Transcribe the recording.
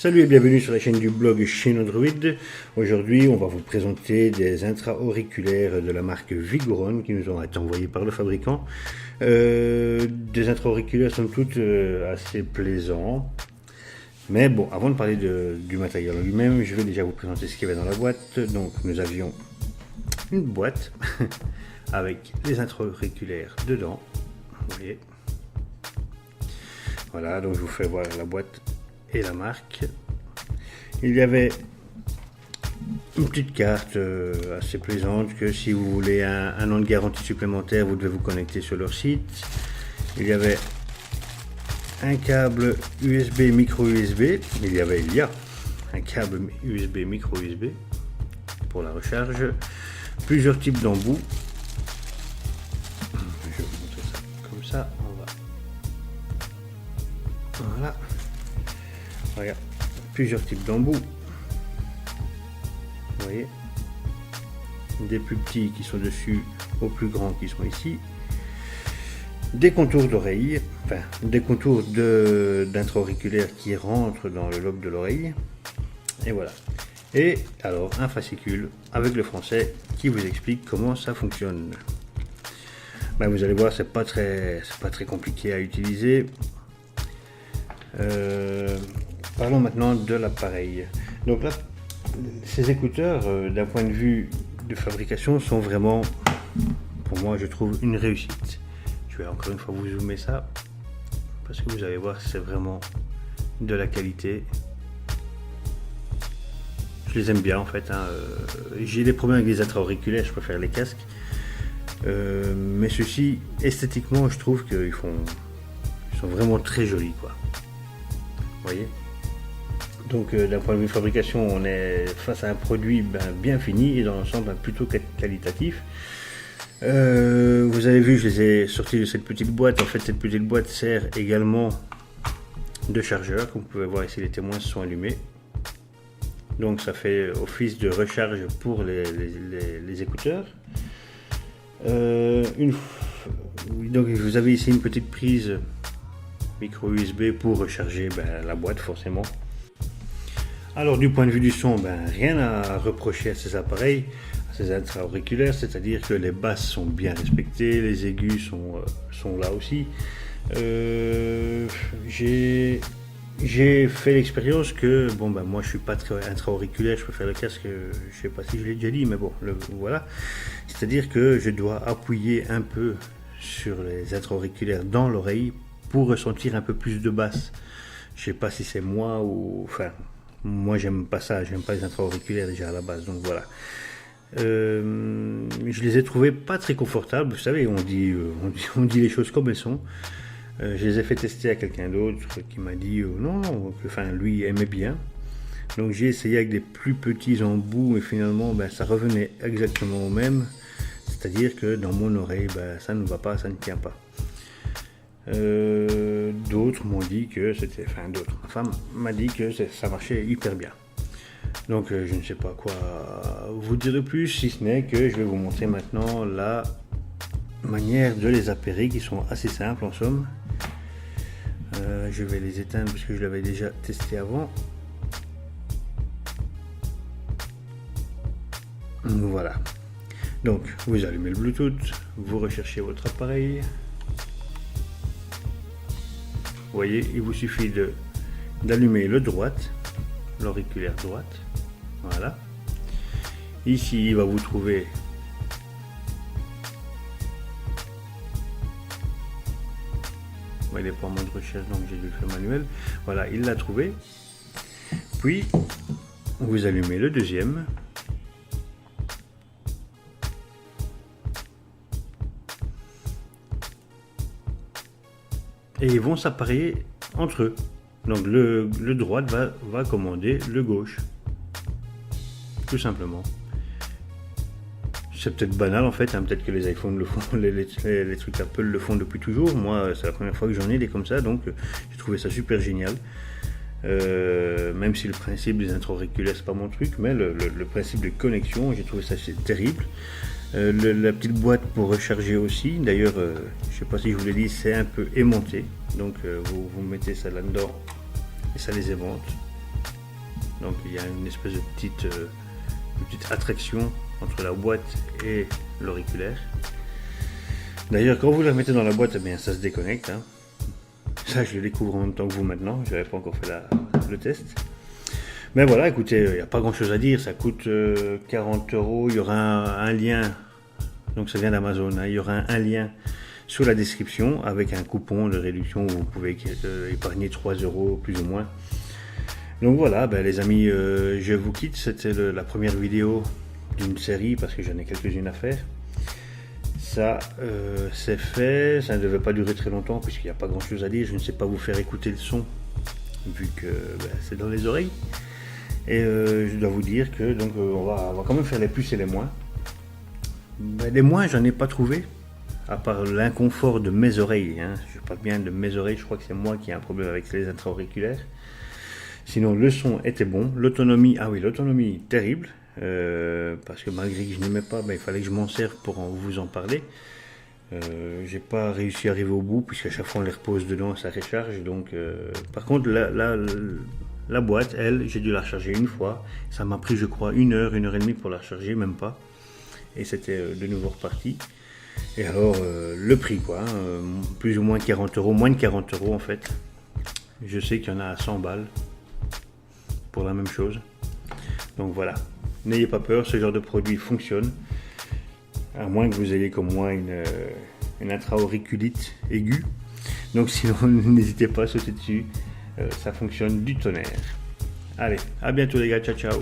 Salut et bienvenue sur la chaîne du blog chez Android. Aujourd'hui, on va vous présenter des intra-auriculaires de la marque Vigouron qui nous ont été envoyés par le fabricant. Des intra-auriculaires somme toute assez plaisants. Mais bon, avant de parler du matériel en lui-même, je vais déjà vous présenter ce qu'il y avait dans la boîte. Donc nous avions une boîte avec les intra-auriculaires dedans. Vous voyez. Voilà, donc je vous fais voir la boîte et la marque. Il y avait une petite carte assez plaisante que si vous voulez un an de garantie supplémentaire, vous devez vous connecter sur leur site. Il y avait un câble USB micro USB. Il y a un câble USB micro USB pour la recharge. Plusieurs types d'embouts. Je vais vous montrer ça comme ça. Voilà. Regarde, plusieurs types d'embouts. Vous voyez, des plus petits qui sont dessus aux plus grands qui sont ici. Des contours d'oreille, enfin des contours d'intra-auriculaires qui rentrent dans le lobe de l'oreille. Et voilà. Et alors un fascicule avec le français qui vous explique comment ça fonctionne. Ben, vous allez voir, c'est pas très compliqué à utiliser. Parlons maintenant de l'appareil. Donc là, ces écouteurs, d'un point de vue de fabrication, sont vraiment, pour moi, je trouve une réussite. Je vais encore une fois vous zoomer ça, parce que vous allez voir, c'est vraiment de la qualité. Je les aime bien en fait. J'ai des problèmes avec les intra-auriculaires, je préfère les casques. Mais ceux-ci, esthétiquement, je trouve qu'ils sont vraiment très jolis, quoi. Vous voyez, donc d'un point de vue fabrication, on est face à un produit bien fini et dans l'ensemble plutôt qualitatif. Vous avez vu, je les ai sortis de cette petite boîte. En fait, cette petite boîte sert également de chargeur. Comme vous pouvez voir ici, les témoins se sont allumés. Donc ça fait office de recharge pour les écouteurs. Donc vous avez ici une petite prise micro USB pour recharger la boîte forcément. Alors du point de vue du son, rien à reprocher à ces appareils, à ces intra-auriculaires, c'est-à-dire que les basses sont bien respectées, les aigus sont là aussi. J'ai fait l'expérience que moi je suis pas très intra-auriculaire, je préfère le casque, je sais pas si je l'ai déjà dit, mais bon, voilà. C'est-à-dire que je dois appuyer un peu sur les intra-auriculaires dans l'oreille pour ressentir un peu plus de basse. Je sais pas si c'est moi ou... Enfin, moi j'aime pas ça, j'aime pas les intra-auriculaires déjà à la base, donc voilà. Je les ai trouvés pas très confortables, vous savez, on dit les choses comme elles sont. Je les ai fait tester à quelqu'un d'autre qui m'a dit non, enfin lui aimait bien. Donc j'ai essayé avec des plus petits embouts et finalement ça revenait exactement au même. C'est-à-dire que dans mon oreille, ça ne va pas, ça ne tient pas. D'autres m'ont dit que c'était, ma femme m'a dit que ça marchait hyper bien. Donc je ne sais pas quoi vous dire de plus, si ce n'est que je vais vous montrer maintenant la manière de les appairer, qui sont assez simples en somme. Je vais les éteindre parce que je l'avais déjà testé avant. Voilà. Donc vous allumez le Bluetooth, vous recherchez votre appareil. Vous voyez, il vous suffit d'allumer le droite, l'auriculaire droite. Voilà. Ici, il va vous trouver il n'est pas en mode recherche, donc j'ai dû le faire manuel. Voilà, il l'a trouvé. Puis, vous allumez le deuxième. Et ils vont s'appareiller entre eux. Donc le droite va commander le gauche. Tout simplement. C'est peut-être banal en fait, peut-être que les iPhones le font, les trucs Apple le font depuis toujours. Moi, c'est la première fois que j'en ai des comme ça, donc j'ai trouvé ça super génial. Même si le principe des intra-auriculaires c'est pas mon truc, mais le principe de connexion, j'ai trouvé ça terrible. La petite boîte pour recharger aussi, d'ailleurs je sais pas si je vous l'ai dit, c'est un peu aimanté, donc vous mettez ça là-dedans et ça les aimante. Donc il y a une espèce de petite attraction entre la boîte et l'auriculaire. D'ailleurs, quand vous la mettez dans la boîte, eh bien, ça se déconnecte. Hein. Ça, je le découvre en même temps que vous maintenant. Je n'avais pas encore fait le test. Mais voilà, écoutez, il n'y a pas grand chose à dire. Ça coûte 40 €. Il y aura un lien. Donc ça vient d'Amazon. Hein. Il y aura un lien sur la description avec un coupon de réduction où vous pouvez épargner 3 € plus ou moins. Donc voilà, ben, les amis, je vous quitte. C'était la première vidéo d'une série parce que j'en ai quelques-unes à faire. Ça, c'est fait. Ça ne devait pas durer très longtemps puisqu'il n'y a pas grand chose à dire. Je ne sais pas vous faire écouter le son vu que c'est dans les oreilles. Et je dois vous dire que donc on va quand même faire les plus et les moins. Ben, les moins, j'en ai pas trouvé, à part l'inconfort de mes oreilles. Hein. Je parle bien de mes oreilles, je crois que c'est moi qui ai un problème avec les intra-auriculaires. Sinon, le son était bon. L'autonomie, ah oui, l'autonomie terrible. Parce que malgré que je n'aimais pas, ben, il fallait que je m'en serve pour vous en parler. J'ai pas réussi à arriver au bout, puisqu'à chaque fois on les repose dedans, ça recharge. Donc, par contre, la boîte, elle, j'ai dû la recharger une fois. Ça m'a pris, je crois, 1 heure, 1 heure et demie pour la recharger, même pas. Et c'était de nouveau reparti. Et alors, le prix, quoi, plus ou moins 40 €, moins de 40 € en fait. Je sais qu'il y en a à 100 balles pour la même chose. Donc voilà, n'ayez pas peur, ce genre de produit fonctionne. À moins que vous ayez comme moi une intra-auriculite aiguë. Donc sinon, n'hésitez pas à sauter dessus. Ça fonctionne du tonnerre. Allez, à bientôt les gars, ciao ciao.